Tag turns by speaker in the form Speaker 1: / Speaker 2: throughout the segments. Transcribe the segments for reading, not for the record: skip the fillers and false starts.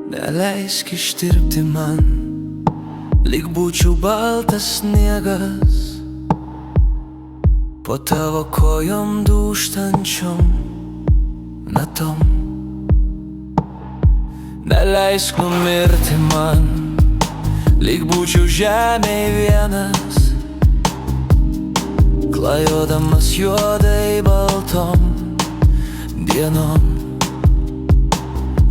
Speaker 1: Neleisk ištirpti man, lyg būčiau baltas sniegas, po tavo kojom dūžtančiom natom. Neleisk numirti man, lyg būčiau žemėj vienas, klajodamas juodai baltom dienom.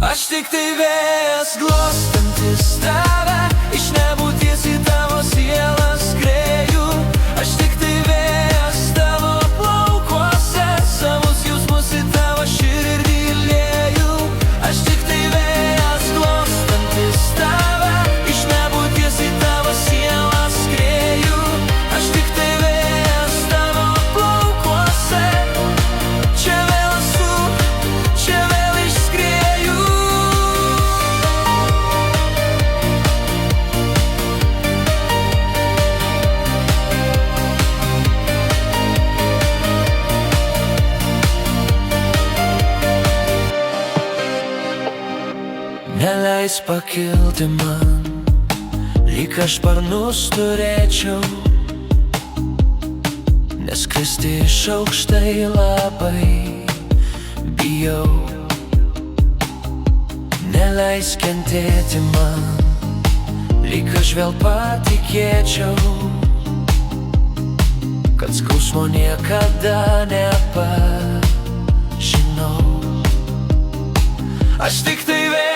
Speaker 1: Aš tik tai vėjas glostantis tave, iš nebūties į tavo sielą skrieju. Aš tik tai vėjas tavo plaukuose, savus jausmus į tavo širdį lieju. Aš tik tai vėjas glostantis tave, iš nebūties į tavo sielą skrieju. Aš tik tai vėjas tavo plaukuose, čia vėl esu, čia vėl išskrieju. Neleis pakilti man, lyg aš sparnus turėčiau, nes kristi iš aukštai labai bijau. Neleis kentėti man, lyg aš vėl patikėčiau, kad skausmo niekada nepažinau. Aš tik tai vėl